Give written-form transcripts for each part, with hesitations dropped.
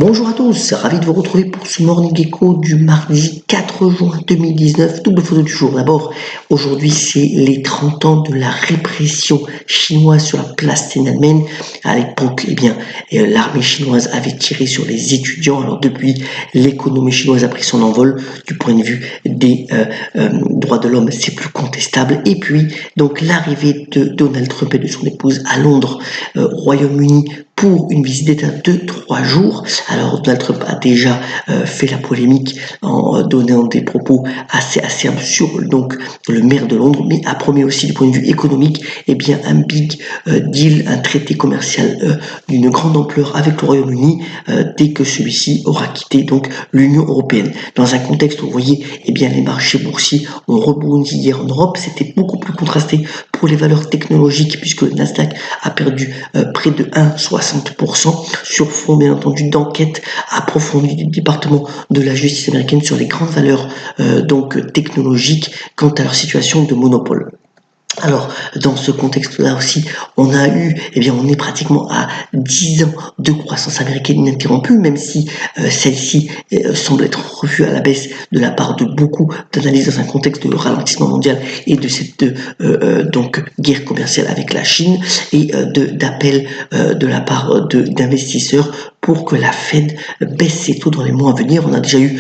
Bonjour à tous, ravi de vous retrouver pour ce Morning Echo du mardi 4 juin 2019. Double photo du jour. D'abord, aujourd'hui, c'est les 30 ans de la répression chinoise sur la place Tiananmen. À l'époque, l'armée chinoise avait tiré sur les étudiants. Alors depuis, l'économie chinoise a pris son envol. Du point de vue des droits de l'homme, c'est plus contestable. Et puis, donc, l'arrivée de Donald Trump et de son épouse à Londres, Royaume-Uni, pour une visite d'État de 3 jours. Alors Donald Trump a déjà fait la polémique en donnant des propos assez acerbes sur donc le maire de Londres, mais a promis aussi du point de vue économique un big deal, un traité commercial d'une grande ampleur avec le Royaume-Uni dès que celui-ci aura quitté donc l'Union européenne. Dans un contexte où vous voyez les marchés boursiers ont rebondi hier en Europe, c'était beaucoup plus contrasté pour les valeurs technologiques puisque le Nasdaq a perdu près de 1,60% sur fond bien entendu d'enquête approfondie du département de la justice américaine sur les grandes valeurs technologiques quant à leur situation de monopole. Alors, dans ce contexte-là aussi, on est pratiquement à 10 ans de croissance américaine ininterrompue, même si celle-ci semble être revue à la baisse de la part de beaucoup d'analystes dans un contexte de ralentissement mondial et de cette guerre commerciale avec la Chine et d'appels de la part d'investisseurs pour que la Fed baisse ses taux dans les mois à venir. On a déjà eu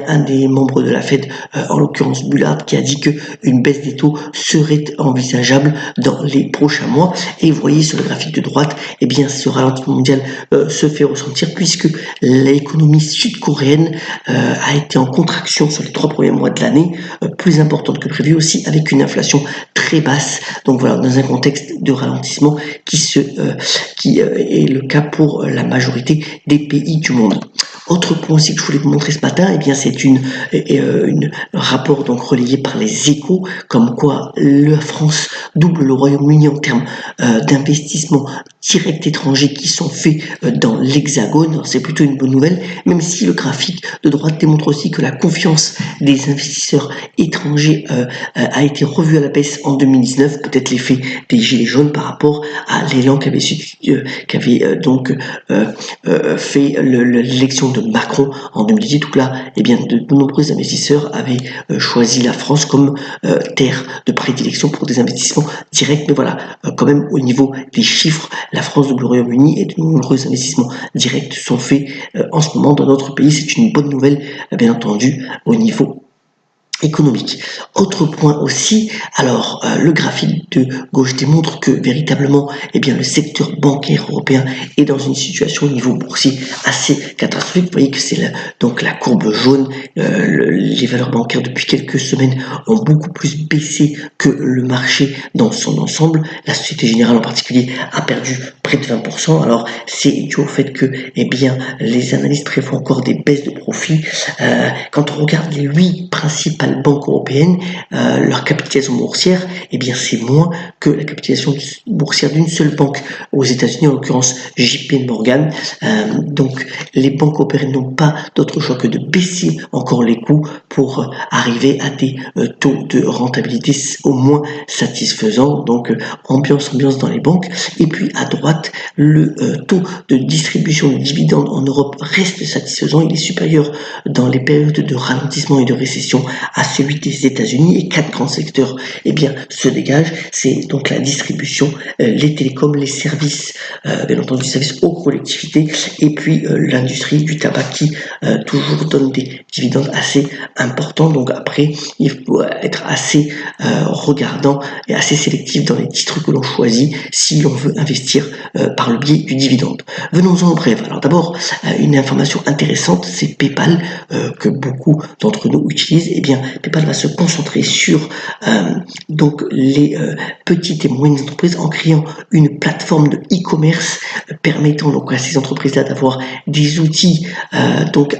un des membres de la Fed, en l'occurrence Bullard, qui a dit que une baisse des taux serait envisageable dans les prochains mois. Et vous voyez sur le graphique de droite, ce ralentissement mondial se fait ressentir puisque l'économie sud-coréenne a été en contraction sur les 3 premiers mois de l'année, plus importante que prévu aussi, avec une inflation très basse. Donc voilà, dans un contexte de ralentissement qui est le cas pour la majorité des pays du monde. Autre point aussi que je voulais vous montrer ce matin, c'est un rapport donc relayé par les Échos, comme quoi la France double le Royaume-Uni en termes d'investissements directs étrangers qui sont faits dans l'Hexagone. Alors, c'est plutôt une bonne nouvelle, même si le graphique de droite démontre aussi que la confiance des investisseurs étrangers a été revue à la baisse en 2019, peut-être l'effet des gilets jaunes par rapport à l'élan qu'avait fait l'élection de Macron en 2018, où là, de nombreux investisseurs avaient choisi la France comme terre de prédilection pour des investissements directs. Mais voilà, quand même au niveau des chiffres, la France double le Royaume-Uni et de nombreux investissements directs sont faits en ce moment dans notre pays. C'est une bonne nouvelle, bien entendu, au niveau économique. Autre point aussi, alors le graphique de gauche démontre que véritablement le secteur bancaire européen est dans une situation au niveau boursier assez catastrophique. Vous voyez que c'est la courbe jaune, les valeurs bancaires depuis quelques semaines ont beaucoup plus baissé que le marché dans son ensemble. La Société Générale en particulier a perdu près de 20%. Alors c'est dû au fait que les analystes prévoient encore des baisses de profit. Quand on regarde les 8 principales banques européennes, leur capitalisation boursière, c'est moins que la capitalisation boursière d'une seule banque aux États-Unis, en l'occurrence JP Morgan. Donc les banques européennes n'ont pas d'autre choix que de baisser encore les coûts pour arriver à des taux de rentabilité au moins satisfaisants. Donc ambiance dans les banques. Et puis à droite, le taux de distribution de dividendes en Europe reste satisfaisant. Il est supérieur dans les périodes de ralentissement et de récession à celui des États-Unis, et 4 grands secteurs se dégagent. C'est donc la distribution, les télécoms, les services, bien entendu services aux collectivités, et puis l'industrie du tabac qui toujours donne des dividendes assez importants. Donc après, il faut être assez regardant et assez sélectif dans les titres que l'on choisit si l'on veut investir par le biais du dividende. Venons-en au bref. Alors d'abord, une information intéressante, c'est PayPal que beaucoup d'entre nous utilisent. PayPal va se concentrer sur les petites et moyennes entreprises en créant une plateforme de e-commerce permettant donc à ces entreprises-là d'avoir des outils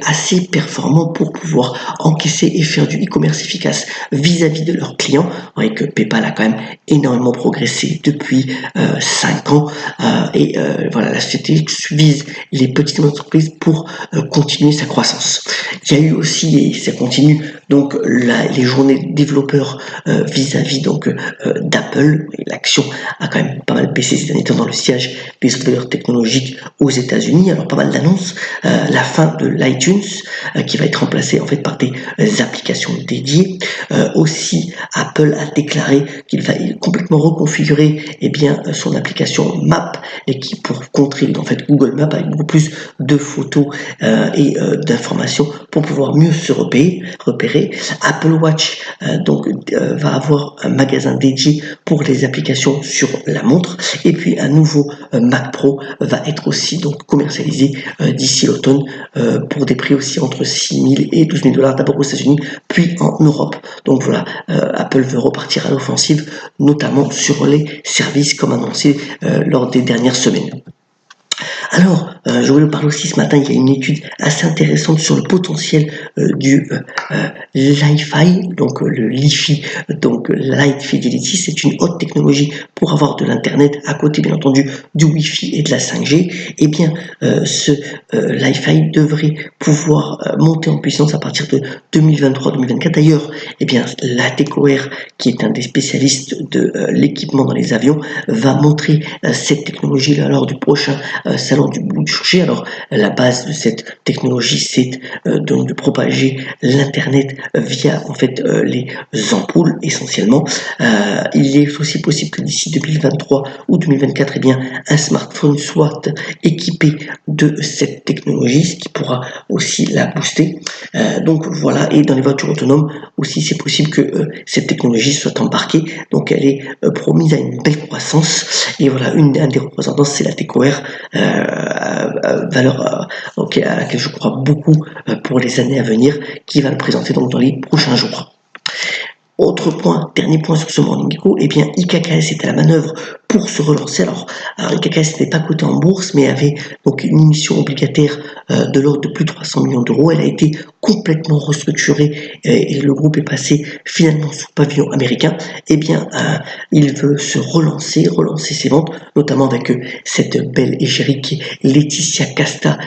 assez performants pour pouvoir encaisser et faire du e-commerce efficace vis-à-vis de leurs clients. Vous voyez que PayPal a quand même énormément progressé depuis 5 ans la société vise les petites entreprises pour continuer sa croissance. Il y a eu aussi, et ça continue, Donc les journées développeurs vis-à-vis donc d'Apple, l'action a quand même pas mal baissé ces derniers temps dans le sillage des autres valeurs technologiques aux États-Unis. Alors pas mal d'annonces, la fin de l'iTunes qui va être remplacé en fait par des applications dédiées. Aussi, Apple a déclaré qu'il va complètement reconfigurer son application Map et qui pour contrer en fait Google Maps avec beaucoup plus de photos et d'informations pour pouvoir mieux se repérer. Apple Watch va avoir un magasin dédié pour les applications sur la montre et puis un nouveau Mac Pro va être aussi donc commercialisé d'ici l'automne pour des prix aussi entre 6 000 et 12 000 $ d'abord aux États-Unis puis en Europe. Donc voilà, Apple veut repartir à l'offensive notamment sur les services comme annoncé lors des dernières semaines. Alors, je voulais vous parler aussi ce matin, il y a une étude assez intéressante sur le potentiel du Li-Fi, donc le Li-Fi, donc Light Fidelity, c'est une haute technologie pour avoir de l'internet à côté bien entendu du Wi-Fi et de la 5G. Et bien, ce Li-Fi devrait pouvoir monter en puissance à partir de 2023-2024. D'ailleurs, la TechOR, qui est un des spécialistes de l'équipement dans les avions, va montrer cette technologie-là lors du prochain salon du boucher. Alors la base de cette technologie c'est donc de propager l'internet via en fait les ampoules essentiellement. Il est aussi possible que d'ici 2023 ou 2024 un smartphone soit équipé de cette technologie, ce qui pourra aussi la booster. Donc voilà, et dans les voitures autonomes aussi c'est possible que cette technologie soit embarquée, donc elle est promise à une belle croissance. Et voilà, un des représentants c'est la TechOR, valeur à laquelle je crois beaucoup pour les années à venir, qui va le présenter donc dans les prochains jours. Autre point, dernier point sur ce Morning Echo, IKKS est à la manœuvre pour se relancer. Alors IKKS n'est pas coté en bourse, mais avait donc une émission obligataire de l'ordre de plus de 300 millions d'euros. Elle a été complètement restructurée et le groupe est passé finalement sous pavillon américain. Il veut se relancer ses ventes, notamment avec cette belle égérie qui est Laetitia Casta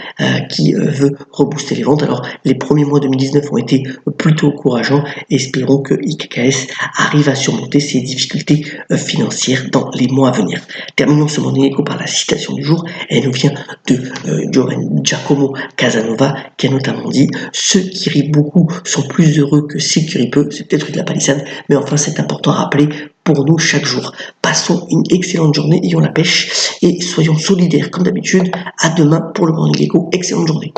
qui veut rebooster les ventes. Alors les premiers mois 2019 ont été plutôt encourageants. Espérons que IKKS arrive à surmonter ses difficultés financières dans les mois à venir. Terminons ce Morning Echo par la citation du jour. Elle nous vient de Giacomo Casanova qui a notamment dit « Ceux qui rient beaucoup sont plus heureux que ceux qui rient peu ». C'est peut-être de la palissade, mais enfin c'est important à rappeler pour nous chaque jour. Passons une excellente journée, ayons la pêche et soyons solidaires comme d'habitude. À demain pour le Morning Echo. Excellente journée.